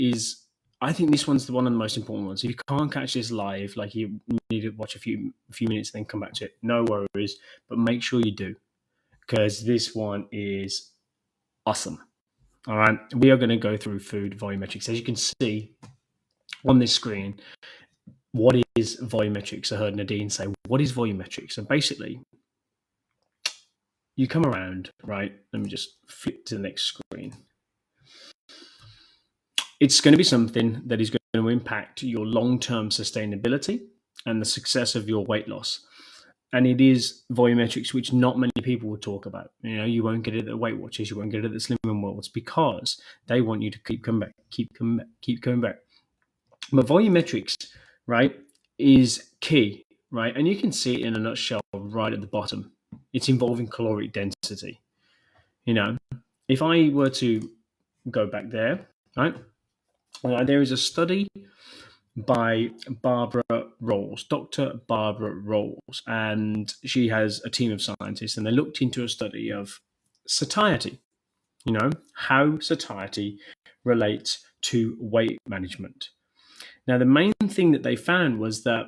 is, I think this one's one of the most important ones. If you can't catch this live, like you need to watch a few minutes and then come back to it, no worries, but make sure you do, because this one is awesome. All right, we are going to go through food volumetrics. As you can see on this screen, what is volumetrics? I heard Nadine say, what is volumetrics? And basically, you come around, right? Let me just flip to the next screen. It's going to be something that is going to impact your long-term sustainability and the success of your weight loss. And it is volumetrics, which not many people will talk about. You know, you won't get it at the Weight Watchers, you won't get it at the Slimming Worlds, because they want you to keep coming back, keep coming back. But volumetrics, right, is key, right? And you can see it in a nutshell right at the bottom. It's involving caloric density. You know, if I were to go back there, right, there is a study by Barbara Rolls, Dr. Barbara Rolls, and she has a team of scientists, and they looked into a study of satiety, you know, how satiety relates to weight management. Now, the main thing that they found was that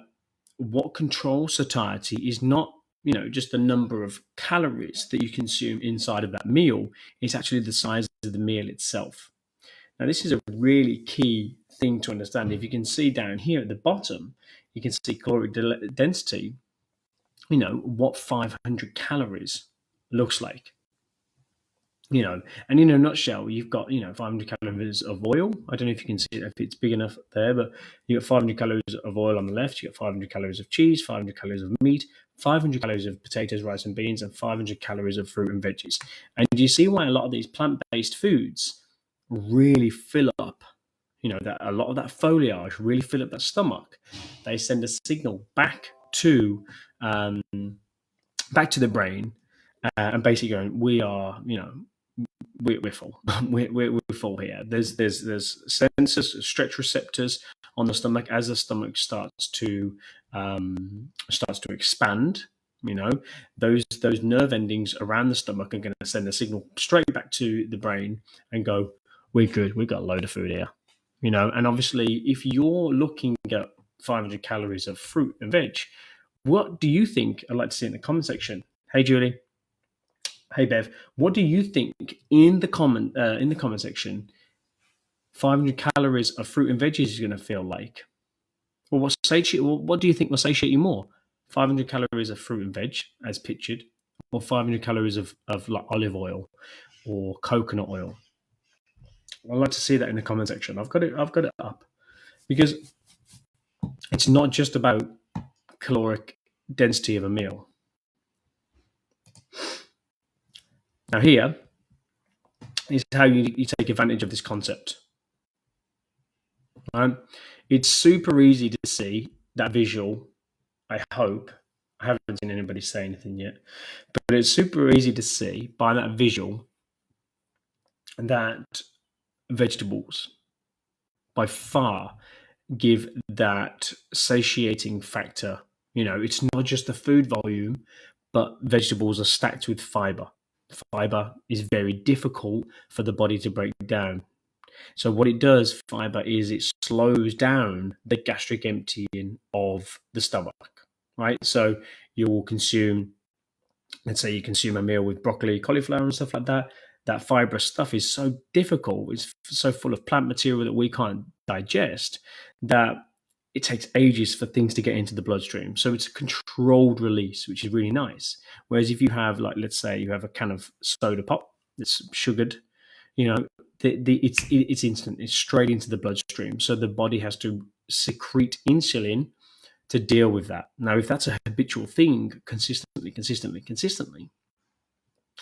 what controls satiety is not, you know, just the number of calories that you consume inside of that meal. It's actually the size of the meal itself. Now, this is a really key thing to understand. If you can see down here at the bottom, you can see caloric density, you know, what 500 calories looks like. You know, and in a nutshell, you've got, you know, 500 calories of oil. I don't know if you can see it, if it's big enough there, but you've got 500 calories of oil on the left, you've got 500 calories of cheese, 500 calories of meat, 500 calories of potatoes, rice, and beans, and 500 calories of fruit and veggies. And you see why a lot of these plant-based foods really fill up, you know, that a lot of that foliage really fill up that stomach. They send a signal back to the brain, and basically going, we are, you know, we're full. we're full here. There's sensors, stretch receptors on the stomach. As the stomach starts to expand, you know, those nerve endings around the stomach are going to send a signal straight back to the brain and go, we're good. We've got a load of food here, you know. And obviously, if you're looking at 500 calories of fruit and veg, what do you think? I'd like to see in the comment section. Hey, Julie. Hey, Bev. What do you think in the comment section? 500 calories of fruit and veggies is going to feel like. Or what do you think will satiate you more? 500 calories of fruit and veg, as pictured, or 500 calories of like olive oil or coconut oil? I'd like to see that in the comment section. I've got it up, because it's not just about caloric density of a meal. Now, here is how you take advantage of this concept. It's super easy to see that visual. I hope. I haven't seen anybody say anything yet, but it's super easy to see by that visual that vegetables by far give that satiating factor. You know, it's not just the food volume, but vegetables are stacked with fiber. Fiber is very difficult for the body to break down. So what it does, fiber, is it slows down the gastric emptying of the stomach, right? So you will consume, let's say you consume a meal with broccoli, cauliflower and stuff like that. That fibrous stuff is so difficult, it's so full of plant material that we can't digest, that it takes ages for things to get into the bloodstream. So it's a controlled release, which is really nice. Whereas if you have, like, let's say you have a can of soda pop that's sugared, you know, it's instant. It's straight into the bloodstream. So the body has to secrete insulin to deal with that. Now, if that's a habitual thing, consistently,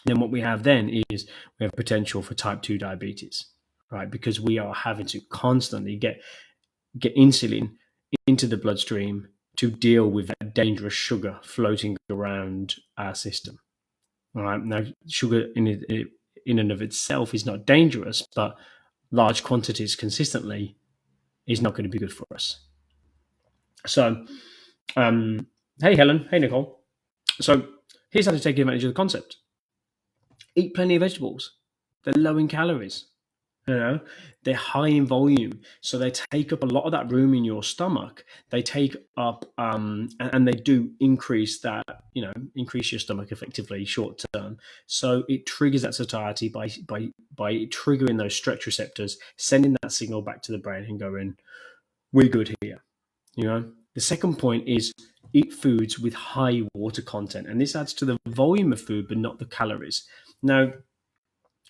then what we have then is we have potential for type 2 diabetes, right? Because we are having to constantly get insulin into the bloodstream to deal with that dangerous sugar floating around our system. All right. Now, sugar in and of itself is not dangerous, but large quantities consistently is not going to be good for us. So, hey, Helen. Hey, Nicole. So here's how to take advantage of the concept. Eat plenty of vegetables. They're low in calories. You know, they're high in volume, so they take up a lot of that room in your stomach. They take up, and they do increase that, increase your stomach effectively short term. So it triggers that satiety by triggering those stretch receptors, sending that signal back to the brain and going, "We're good here." You know. The second point is eat foods with high water content, and this adds to the volume of food, but not the calories. Now,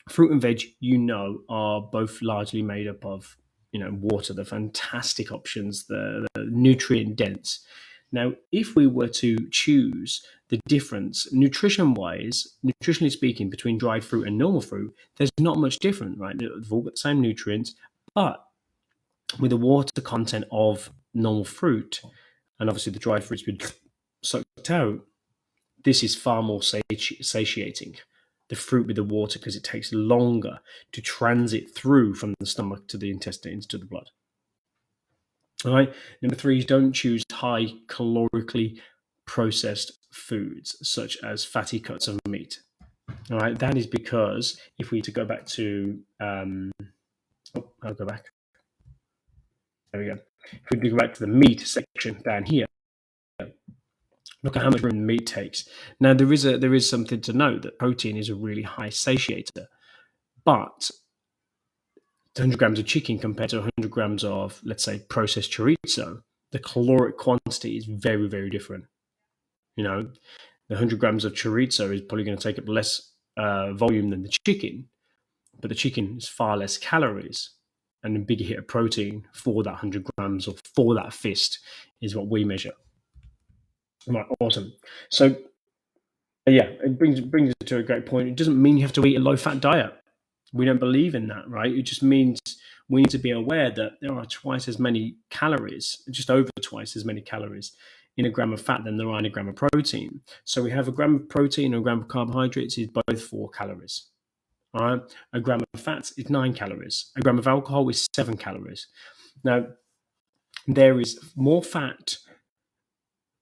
fruit and veg, are both largely made up of, water. The fantastic options, the nutrient dense. Now, if we were to choose the difference, nutritionally speaking, between dried fruit and normal fruit, there's not much different, right? They've all got the same nutrients, but with the water content of normal fruit, and obviously the dried fruit's been sucked out, this is far more satiating, the fruit with the water, because it takes longer to transit through from the stomach to the intestines to the blood. All right. Number 3 is don't choose high calorically processed foods such as fatty cuts of meat. All right. That is because if we to go back to, I'll go back. There we go. If we go back to the meat section down here, look at how much room meat takes. Now there is something to note, that protein is a really high satiator, but 100 grams of chicken compared to 100 grams of, let's say, processed chorizo, the caloric quantity is very, very different. The 100 grams of chorizo is probably going to take up less volume than the chicken, but the chicken is far less calories and a bigger hit of protein for that 100 grams, or for that fist, is what we measure. Right, awesome. So, yeah, it brings us to a great point. It doesn't mean you have to eat a low-fat diet. We don't believe in that, right? It just means we need to be aware that there are twice as many calories, just over twice as many calories in a gram of fat than there are in a gram of protein. So we have a gram of protein and a gram of carbohydrates is both 4 calories. All right, a gram of fats is 9 calories. A gram of alcohol is 7 calories. Now, there is more fat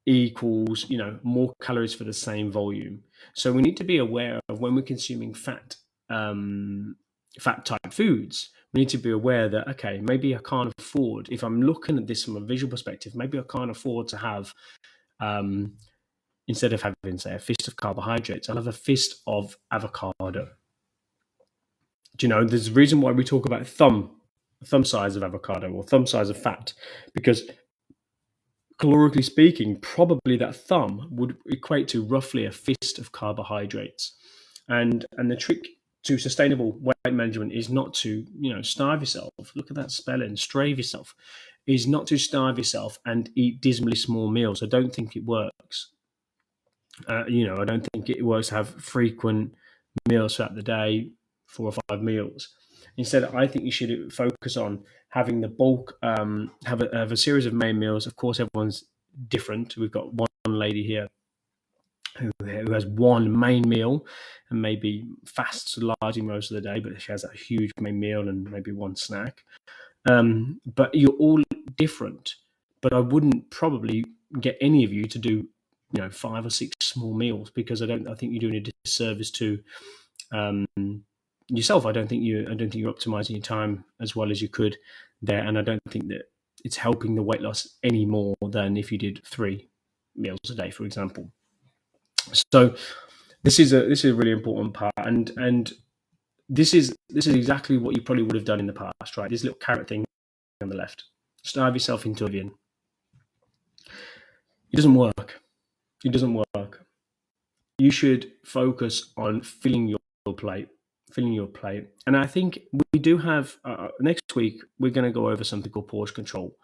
equals, more calories for the same volume. So we need to be aware of, when we're consuming fat type foods, we need to be aware that, okay, maybe I can't afford, if I'm looking at this from a visual perspective, maybe I can't afford to have, instead of having, say, a fist of carbohydrates, I'll have a fist of avocado. There's a reason why we talk about thumb size of avocado, or thumb size of fat, because calorically speaking, probably that thumb would equate to roughly a fist of carbohydrates. And the trick to sustainable weight management is not to, starve yourself. Look at that spelling, starve yourself. Is not to starve yourself and eat dismally small meals. I don't think it works. I don't think it works to have frequent meals throughout the day, 4 or 5 meals. Instead, I think you should focus on having the bulk, have a series of main meals. Of course, everyone's different. We've got one lady here who has one main meal and maybe fasts largely most of the day, but she has a huge main meal and maybe one snack. But you're all different. But I wouldn't probably get any of you to do, 5 or 6 small meals, because I think you're doing a disservice to yourself. I don't think you're optimizing your time as well as you could there, and I don't think that it's helping the weight loss any more than if you did 3 meals a day, for example. So this is a really important part, and this is exactly what you probably would have done in the past, right? This little carrot thing on the left, starve yourself into oblivion. It doesn't work. You should focus on filling your plate. And I think we do have, next week, we're going to go over something called portion control.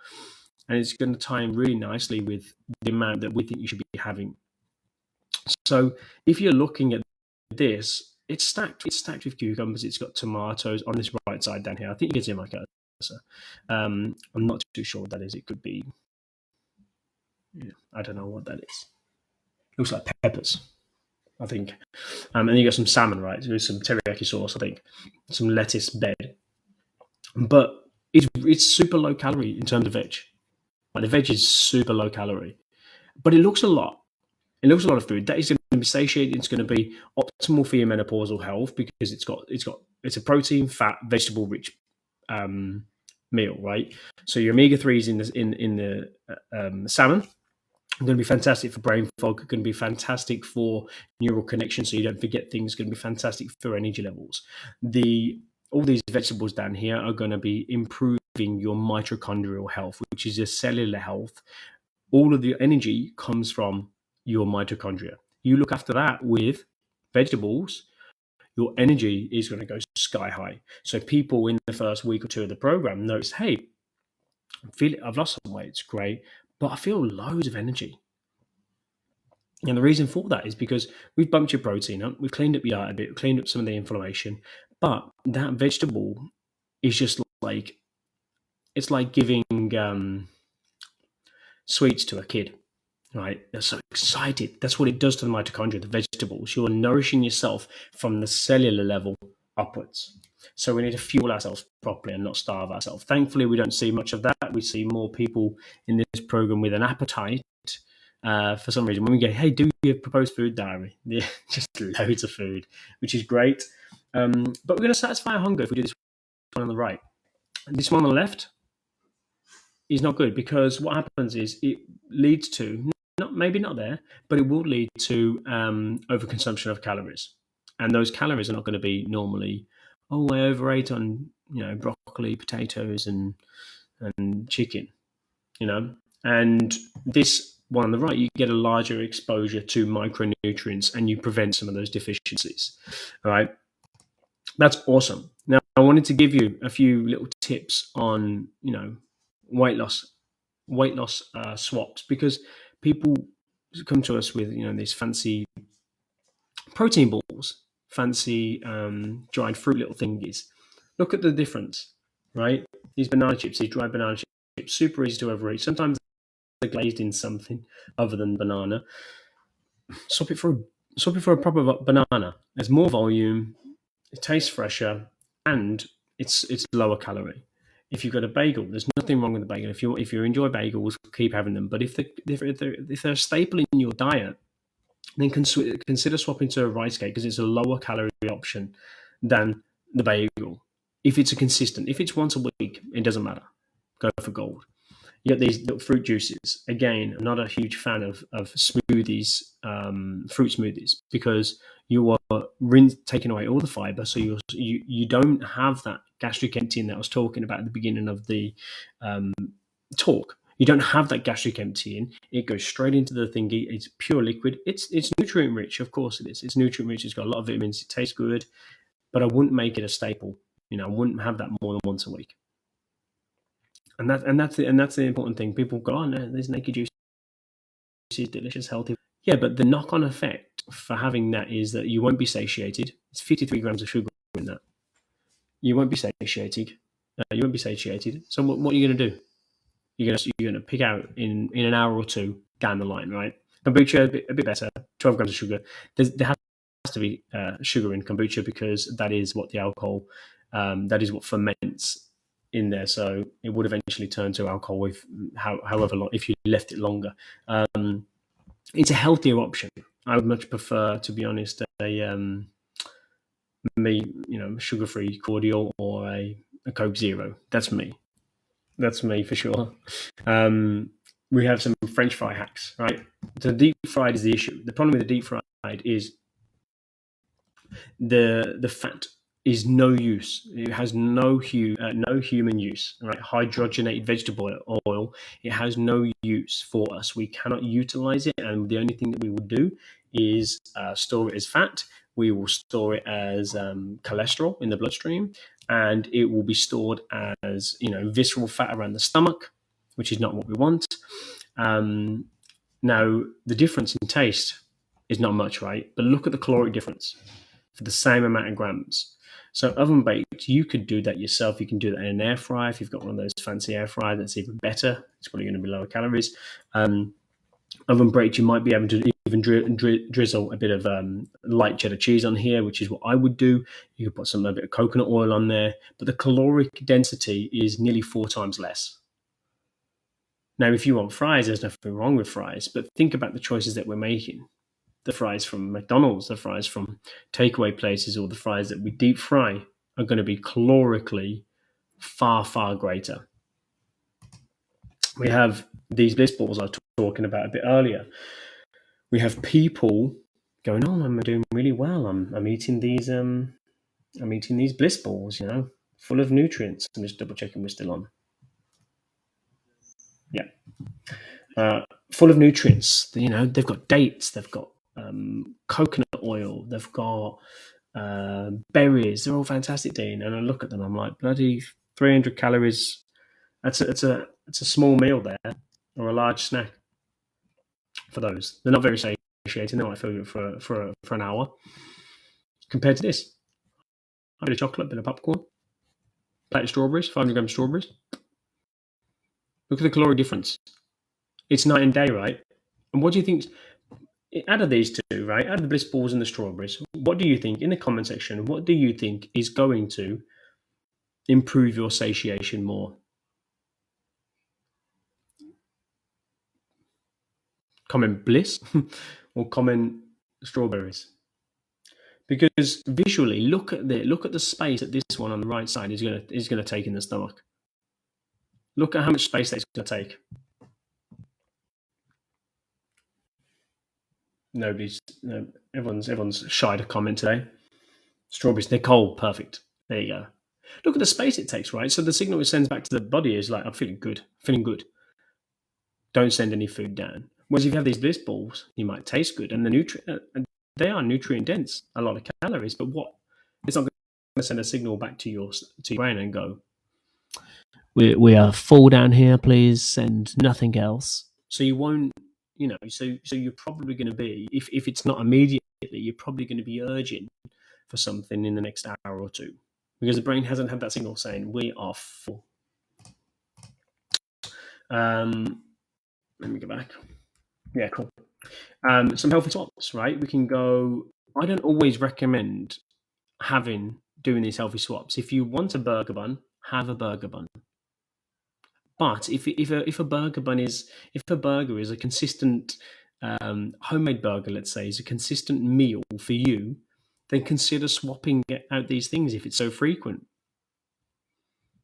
And it's going to tie in really nicely with the amount that we think you should be having. So if you're looking at this, it's stacked with cucumbers. It's got tomatoes on this right side down here. I think you can see my cursor. I'm not too sure what that is. It could be, I don't know what that is. Looks like peppers, I think. And you got some salmon, right? There's some teriyaki sauce, I think. Some lettuce bed. But it's super low calorie in terms of veg. Like, the veg is super low calorie. But it looks a lot. It looks a lot of food. That is going to be satiating. It's going to be optimal for your menopausal health, because it's a protein, fat, vegetable rich meal, right? So your omega threes in the salmon are going to be fantastic for brain fog. Going to be fantastic for neural connection, so you don't forget things. Going to be fantastic for energy levels. All these vegetables down here are going to be improving your mitochondrial health, which is your cellular health. All of the energy comes from your mitochondria. You look after that with vegetables, your energy is going to go sky high. So people in the first week or two of the program notice, hey, I've lost some weight, it's great, but I feel loads of energy. And the reason for that is because we've bumped your protein up, we've cleaned up your diet a bit, cleaned up some of the inflammation, but that vegetable is just like, it's like giving sweets to a kid, right? They're so excited. That's what it does to the mitochondria, the vegetables. You're nourishing yourself from the cellular level upwards. So we need to fuel ourselves properly and not starve ourselves. Thankfully, we don't see much of that. We see more people in this program with an appetite. For some reason, when we go, hey, do your proposed food diary? Yeah, just loads of food, which is great. But we're going to satisfy our hunger if we do this one on the right. This one on the left is not good, because what happens is it leads to, maybe not there, but it will lead to overconsumption of calories, and those calories are not going to be normally, oh, I overate on broccoli, potatoes, and chicken, and this one on the right, you get a larger exposure to micronutrients and you prevent some of those deficiencies. All right, that's awesome. Now I wanted to give you a few little tips on weight loss swaps, because people come to us with these fancy protein balls, fancy dried fruit little thingies. Look at the difference, right? These banana chips, these dried banana chips, super easy to overeat. Sometimes they're glazed in something other than banana. Swap it for a proper banana. There's more volume, it tastes fresher, and it's lower calorie. If you've got a bagel, there's nothing wrong with the bagel. If you enjoy bagels, keep having them. But if they're a staple in your diet, then consider swapping to a rice cake, because it's a lower calorie option than the bagel. If it's if it's once a week, it doesn't matter. Go for gold. You got these little fruit juices. Again, I'm not a huge fan of smoothies, fruit smoothies, because you are taking away all the fiber, so you don't have that gastric emptying that I was talking about at the beginning of the talk. You don't have that gastric emptying. It goes straight into the thingy. It's pure liquid. It's nutrient rich, of course it is. It's nutrient rich. It's got a lot of vitamins. It tastes good, but I wouldn't make it a staple. I wouldn't have that more than once a week. And that's the important thing. People go, oh no, there's naked juice is delicious, healthy. Yeah, but the knock-on effect for having that is that you won't be satiated. It's 53 grams of sugar in that. You won't be satiated. So what are you going to do? You're going to pick out in an hour or two down the line, right? Kombucha a bit better, 12 grams of sugar. There has to be sugar in kombucha, because that is what the alcohol, that is what ferments in there. So it would eventually turn to alcohol with however long, if you left it longer. It's a healthier option. I would much prefer, to be honest, a sugar-free cordial or a Coke Zero. That's me. That's me for sure. We have some French fry hacks, right? So deep fried is the issue. The problem with the deep fried is the fat is no use. It has no human use. Right? Hydrogenated vegetable oil. It has no use for us. We cannot utilize it, and the only thing that we will do is store it as fat. We will store it as cholesterol in the bloodstream, and it will be stored as visceral fat around the stomach, which is not what we want. Now, the difference in taste is not much, right? But look at the caloric difference for the same amount of grams. So oven baked, you could do that yourself. You can do that in an air fryer. If you've got one of those fancy air fryers, that's even better. It's probably going to be lower calories. Oven baked, you might be able to even drizzle a bit of light cheddar cheese on here, which is what I would do. You could put a bit of coconut oil on there, but the caloric density is nearly 4 times less. Now, if you want fries, there's nothing wrong with fries, but think about the choices that we're making. The fries from McDonald's, the fries from takeaway places, or the fries that we deep fry are going to be calorically far, far greater. We have these bliss balls I was talking about a bit earlier. We have people going, "Oh, I'm doing really well. I'm eating these I'm eating these bliss balls, full of nutrients." I'm just double checking we're still on. Yeah, full of nutrients. They've got dates, they've got coconut oil, they've got berries. They're all fantastic, Dean. And I look at them, I'm like, bloody 300 calories. It's a small meal there, or a large snack for those. They're not very satiating. They might fill you for an hour. Compared to this, a bit of chocolate, a bit of popcorn, plate of strawberries, 500 grams of strawberries. Look at the calorie difference. It's night and day, right? And what do you think? Out of these two, right? Out of the bliss balls and the strawberries, what do you think? In the comment section, what do you think is going to improve your satiation more? Comment bliss or comment strawberries. Because visually, look at the space that this one on the right side is gonna take in the stomach. Look at how much space that's gonna take. Everyone's shy to comment today. Strawberries, they're cold, perfect. There you go. Look at the space it takes, right? So the signal it sends back to the body is like, I'm feeling good, feeling good. Don't send any food down. Whereas if you have these bliss balls, you might taste good, and they are nutrient dense, a lot of calories. But it's not going to send a signal back to your brain and go, we are full down here, please, and nothing else. So you won't, so you're probably going to be, if it's not immediately, you're probably going to be urging for something in the next hour or two, because the brain hasn't had that signal saying we are full. Let me go back. Yeah, cool. Some healthy swaps, right? We can go. I don't always recommend doing these healthy swaps. If you want a burger bun, have a burger bun. But if a burger is a consistent homemade burger, let's say, is a consistent meal for you, then consider swapping out these things if it's so frequent.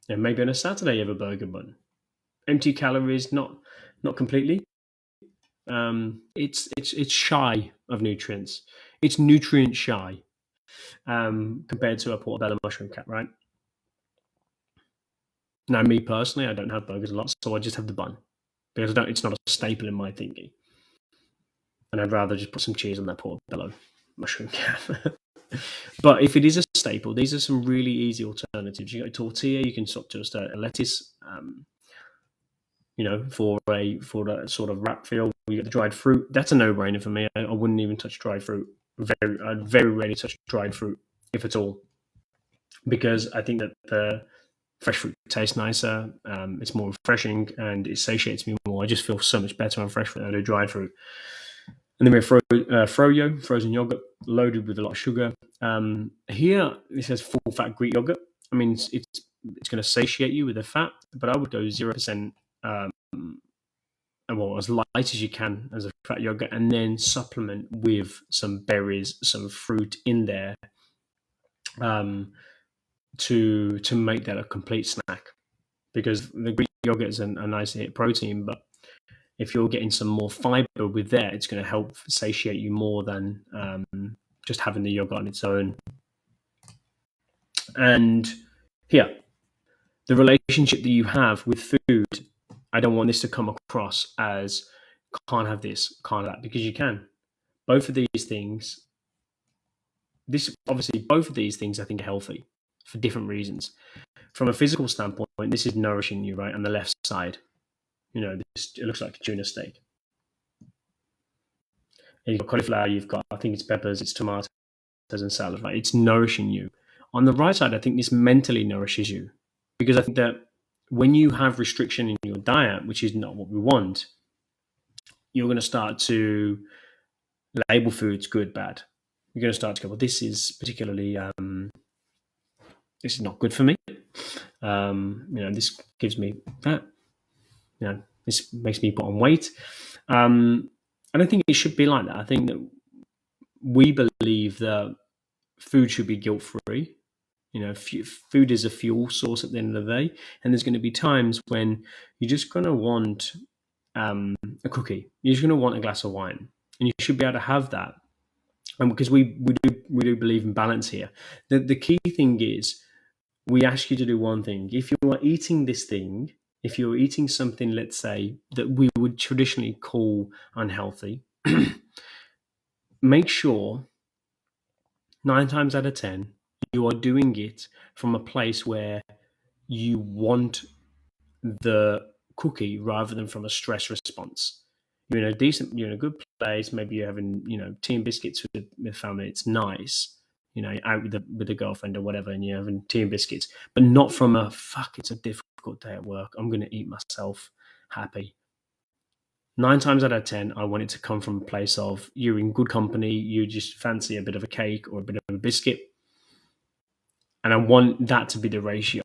And maybe on a Saturday you have a burger bun. Empty calories, not completely. It's shy of nutrients. It's nutrient shy compared to a portobello mushroom cap, right? Now, me personally, I don't have burgers a lot, so I just have the bun because it's not a staple in my thinking, and I'd rather just put some cheese on that portobello mushroom cap. But if it is a staple, these are some really easy alternatives. You got a tortilla, you can swap to a lettuce. For a sort of wrap feel, you get the dried fruit. That's a no-brainer for me. I wouldn't even touch dried fruit. I'd very rarely touch dried fruit, if at all, because I think that the fresh fruit tastes nicer. It's more refreshing and it satiates me more. I just feel so much better on fresh fruit than I do dried fruit. And then we have froyo, frozen yogurt, loaded with a lot of sugar. Here it says full-fat Greek yogurt. I mean, it's going to satiate you with the fat, but I would go 0%. As light as you can as a fat yogurt, and then supplement with some berries, some fruit in there, to make that a complete snack. Because the Greek yogurt is a nice hit protein, but if you're getting some more fiber with that, it's going to help satiate you more than just having the yogurt on its own. And here, the relationship that you have with food, I don't want this to come across as can't have this, can't have that, because you can. Both of these things, both of these things I think are healthy for different reasons. From a physical standpoint, this is nourishing you, right, on the left side. It looks like a tuna steak. And you've got cauliflower, you've got, I think it's peppers, it's tomatoes and salad, right? It's nourishing you. On the right side, I think this mentally nourishes you, because I think that when you have restriction in your diet, which is not what we want, you're going to start to label foods good, bad. You're going to start to go, well, this is particularly, this is not good for me. This gives me that. This makes me put on weight. And I think it should be like that. I think that we believe that food should be guilt-free. Food is a fuel source at the end of the day, and there's going to be times when you're just going to want a cookie. You're just going to want a glass of wine, and you should be able to have that. And because we do believe in balance here, the key thing is we ask you to do one thing. If you are eating this thing, if you're eating something, let's say that we would traditionally call unhealthy, make sure 9 times out of 10 you are doing it from a place where you want the cookie rather than from a stress response. You're in a good place. Maybe you're having, tea and biscuits with family. It's nice. Out with the girlfriend or whatever, and you're having tea and biscuits, but not from a fuck. It's a difficult day at work. I'm going to eat myself happy. 9 times out of 10, I want it to come from a place of you're in good company. You just fancy a bit of a cake or a bit of a biscuit, and I want that to be the ratio.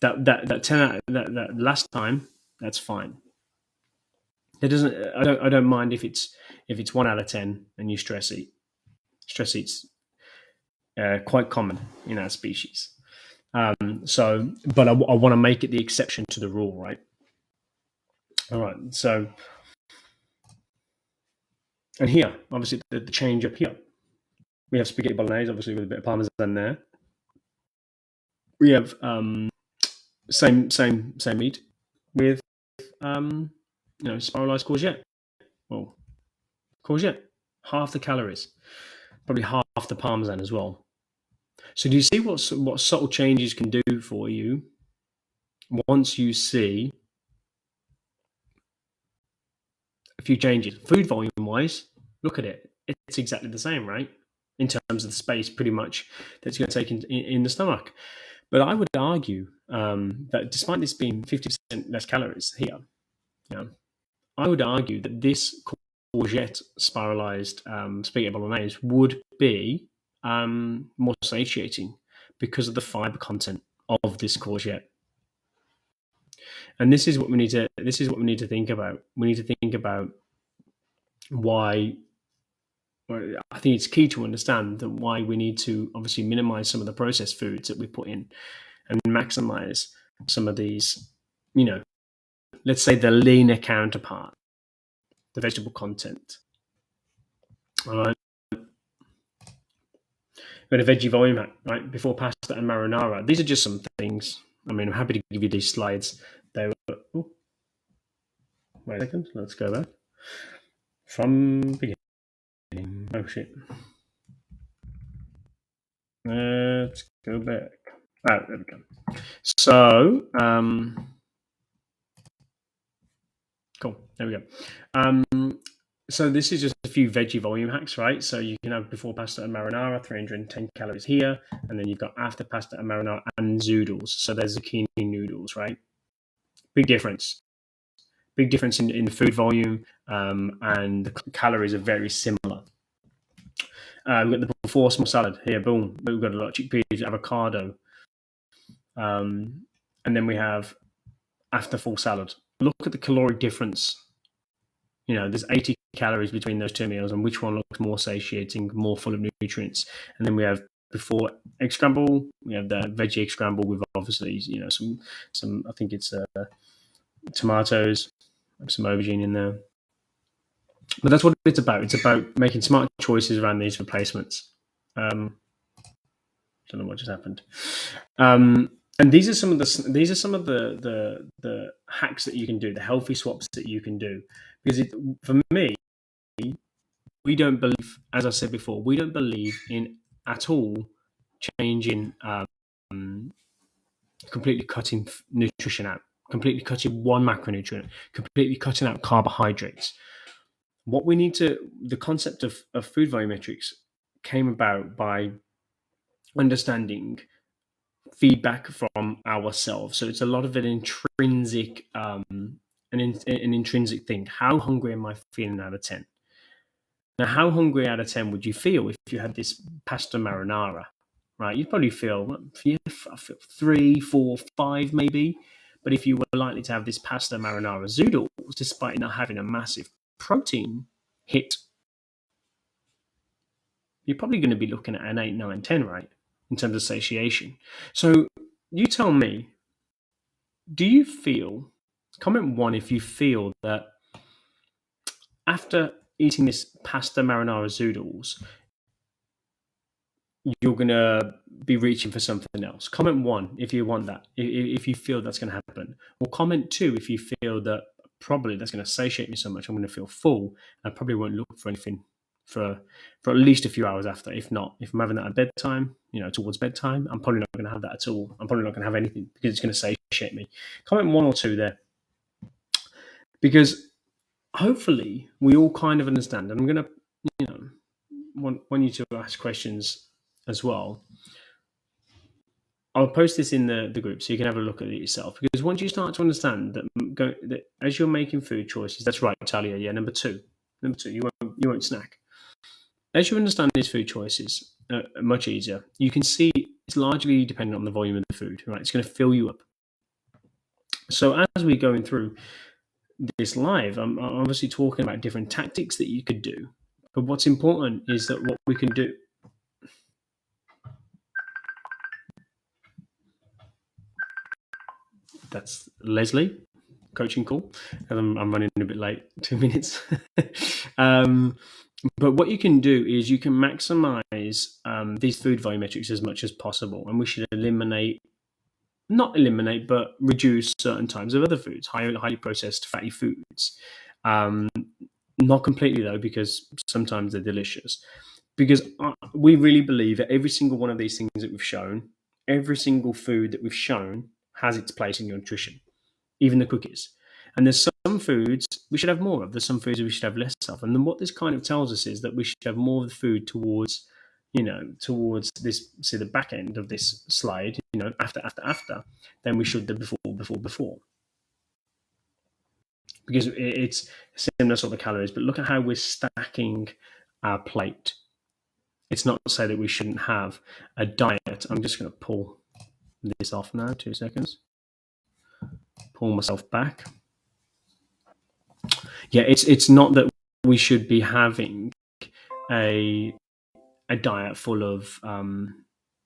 That 10 that last time, that's fine. It doesn't. I don't mind if it's 1 out of 10 and you stress eat. Stress eat's quite common in our species. But I want to make it the exception to the rule, right? All right. So, and here, obviously, the change up here, we have spaghetti bolognese, obviously with a bit of parmesan there. We have same meat with spiralized courgette. Well, courgette, half the calories, probably half the parmesan as well. So do you see what subtle changes can do for you once you see a few changes? Food volume wise, look at it. It's exactly the same, right? In terms of the space, pretty much, that's going to take in the stomach. But I would argue that despite this being 50% less calories here, I would argue that this courgette spiralized spaghetti bolognese would be more satiating because of the fiber content of this courgette. And this is what we need to think about. We need to think about why. I think it's key to understand that why we need to obviously minimize some of the processed foods that we put in and maximize some of these, let's say the leaner counterpart, the vegetable content. All right. Got a veggie volume hack, right? Before pasta and marinara. These are just some things. I mean, I'm happy to give you these slides. They were. Oh, wait a second. Let's go back. From beginning. Oh, shit. Let's go back. Oh, there we go. So, cool. There we go. So this is just a few veggie volume hacks, right? So you can have before pasta and marinara, 310 calories here, and then you've got after pasta and marinara and zoodles. So there's zucchini noodles, right? Big difference. Big difference in the food volume, and the calories are very similar. We've got the before small salad here, boom. We've got a lot of chickpeas, avocado, and then we have after full salad. Look at the caloric difference. There's 80 calories between those two meals, and which one looks more satiating, more full of nutrients. And then we have before egg scramble, we have the veggie egg scramble with obviously, some I think it's tomatoes, some aubergine in there. But that's what it's about. It's about making smart choices around these replacements. Don't know what just happened. And these are some of the hacks that you can do, the healthy swaps that you can do. Because for me, we don't believe, as I said before, we don't believe in at all changing, completely cutting nutrition out, completely cutting one macronutrient, completely cutting out carbohydrates. What we need the concept of food volumetrics came about by understanding feedback from ourselves. So it's a lot of an intrinsic, an intrinsic thing. How hungry am I feeling out of 10? Now, how hungry out of 10 would you feel if you had this pasta marinara, right? You'd probably feel 3, 4, 5 maybe. But if you were likely to have this pasta marinara zoodles, despite not having a massive protein hit, you're probably going to be looking at an 8, 9, 10, right? in terms of satiation. So you tell me, do you feel, comment one if you feel that after eating this pasta marinara zoodles, you're going to be reaching for something else. Comment one if you want that, if you feel that's going to happen. Or comment two if you feel that probably that's going to satiate me so much I'm going to feel full. I probably won't look for anything for at least a few hours after. If not, if I'm having that at bedtime, towards bedtime, I'm probably not going to have that at all. I'm probably not going to have anything because it's going to satiate me. Comment one or two there, because hopefully we all kind of understand. And I'm going to, want you to ask questions as well. I'll post this in the group so you can have a look at it yourself. Because once you start to understand that as you're making food choices, that's right, Talia. Yeah, number two, you won't snack. As you understand these food choices, much easier. You can see it's largely dependent on the volume of the food. Right, it's going to fill you up. So as we're going through this live, I'm obviously talking about different tactics that you could do. But what's important is that what we can do. That's Leslie coaching call. I'm running a bit late, 2 minutes. But what you can do is you can maximize these food volumetrics as much as possible, and we should not eliminate, but reduce certain types of other foods, highly processed fatty foods. Not completely though, because sometimes they're delicious. Because we really believe that every single one of these things that we've shown, every single food that we've shown has its place in your nutrition, even the cookies. And there's some foods we should have more of. There's some foods we should have less of. And then what this kind of tells us is that we should have more of the food towards this, see the back end of this slide, after, than we should the before. Because it's similar sort of calories, but look at how we're stacking our plate. It's not to say that we shouldn't have a diet. I'm just going to pull this off now, 2 seconds. Pull myself back. Yeah, it's not that we should be having a diet full of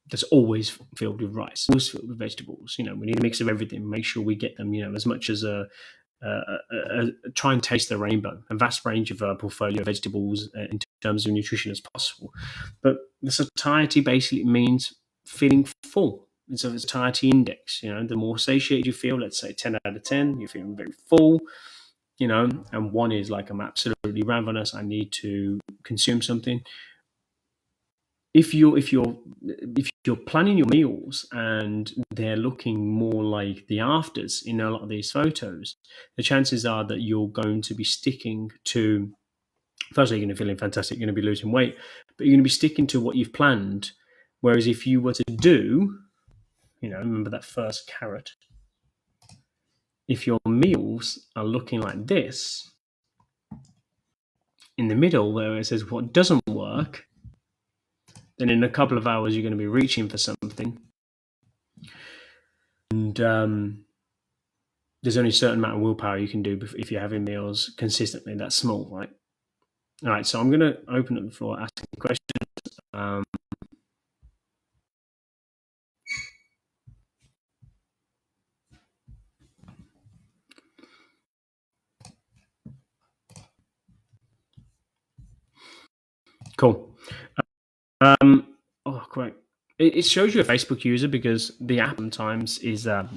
that's always filled with rice, always filled with vegetables. We need a mix of everything. Make sure we get them, as much as try and taste the rainbow, a vast range of portfolio of vegetables in terms of nutrition as possible. But the satiety basically means feeling full. It's a satiety index. The more satiated you feel, let's say 10 out of 10, you're feeling very full. And 1 is like, I'm absolutely ravenous, I need to consume something. If you're planning your meals and they're looking more like the afters in a lot of these photos, the chances are that you're going to be sticking to, firstly, you're going to be feeling fantastic, you're going to be losing weight, but you're going to be sticking to what you've planned. Whereas if you were to do, remember that first carrot, if your meals are looking like this, in the middle where it says what doesn't work, then in a couple of hours you're going to be reaching for something. And there's only a certain amount of willpower you can do if you're having meals consistently that small, right? All right, so I'm going to open up the floor, asking questions. Cool. Great. It shows you a Facebook user because the app sometimes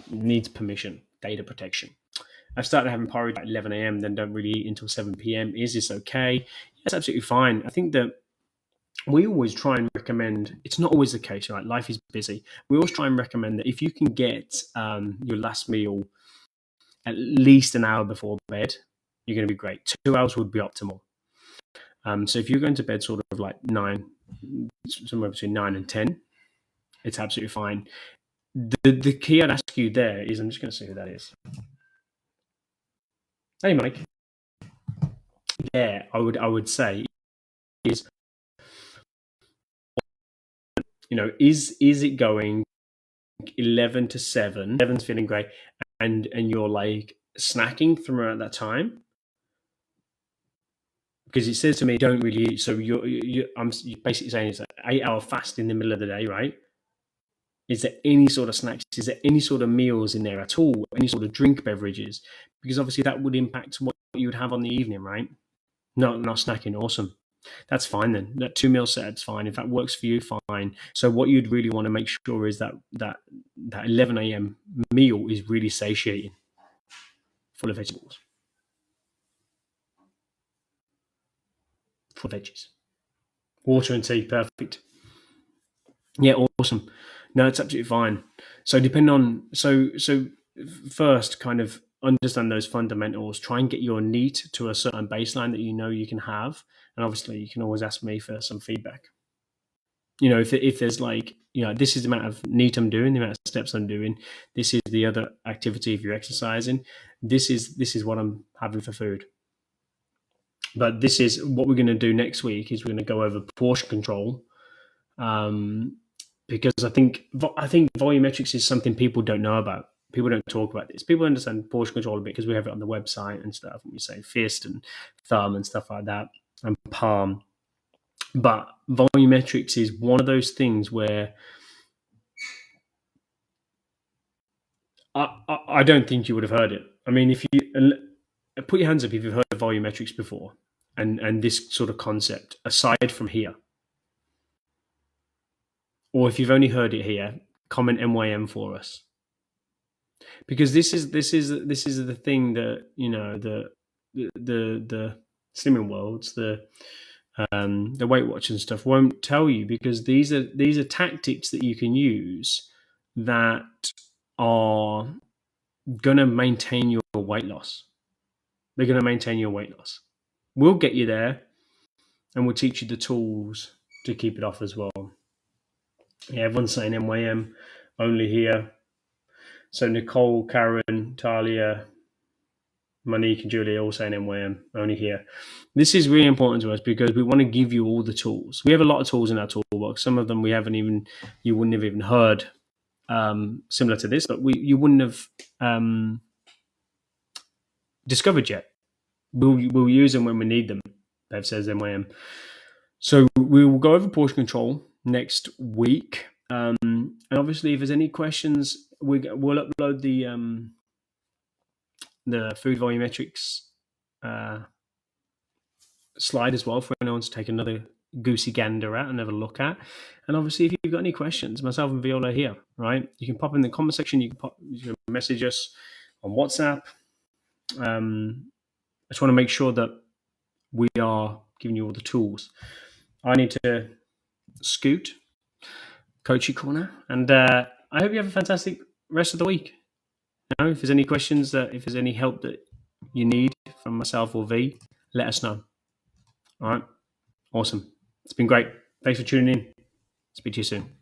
needs permission, data protection. I've started having porridge at 11 a.m., then don't really eat until 7 p.m. Is this okay? That's absolutely fine. I think that we always try and recommend, it's not always the case, right? Life is busy. We always try and recommend that if you can get your last meal at least an hour before bed, you're going to be great. 2 hours would be optimal. So if you're going to bed sort of like 9, somewhere between 9 and 10, it's absolutely fine. The key I'd ask you there is, I'm just going to see who that is. Hey, Mike. Yeah, I would say is, is it going 11 to 7? 7's feeling great, and you're like snacking throughout that time? Because it says to me, don't really eat. So I'm basically saying it's an 8-hour fast in the middle of the day, right? Is there any sort of snacks? Is there any sort of meals in there at all? Any sort of drink beverages? Because obviously that would impact what you would have on the evening, right? No, not snacking. Awesome. That's fine then. That 2 meal setup's fine. If that works for you, fine. So what you'd really want to make sure is that 11 a.m. meal is really satiating, full of vegetables, full of veggies, water and tea, perfect. Yeah, awesome. No, it's absolutely fine. So depending on first, kind of understand those fundamentals. Try and get your NEAT to a certain baseline that you know you can have, and obviously you can always ask me for some feedback. If there's like, this is the amount of NEAT I'm doing, the amount of steps I'm doing. This is the other activity if you're exercising. This is what I'm having for food. But this is what we're going to do next week. Is we're going to go over portion control. Because I think volumetrics is something people don't know about. People don't talk about this. People understand portion control a bit because we have it on the website and stuff. And we say fist and thumb and stuff like that, and palm. But volumetrics is one of those things where I don't think you would have heard it. I mean, if you put your hands up if you've heard of volumetrics before, and this sort of concept aside from here. Or if you've only heard it here, comment MYM for us, because this is the thing that the slimming worlds, the Weight Watch and stuff won't tell you, because these are tactics that you can use that are going to maintain your weight loss. They're going to maintain your weight loss. We'll get you there, and we'll teach you the tools to keep it off as well. Yeah, everyone's saying MYM only here. So Nicole, Karen, Talia, Monique, and Julia all saying MYM only here. This is really important to us because we want to give you all the tools. We have a lot of tools in our toolbox. Some of them you wouldn't have even heard, similar to this, but you wouldn't have discovered yet. We'll use them when we need them. Bev says MYM. So we will go over portion control next week, and obviously, if there's any questions, we'll upload the food volumetrics slide as well for anyone to take another goosey gander at and have a look at. And obviously, if you've got any questions, myself and Viola are here, right? You can pop in the comment section. You can message us on WhatsApp. I just want to make sure that we are giving you all the tools. I need to scoot, coachy corner, and I hope you have a fantastic rest of the week. If there's any questions, if there's any help that you need from myself or V, let us know. All right, awesome. It's been great. Thanks for tuning in. Speak to you soon.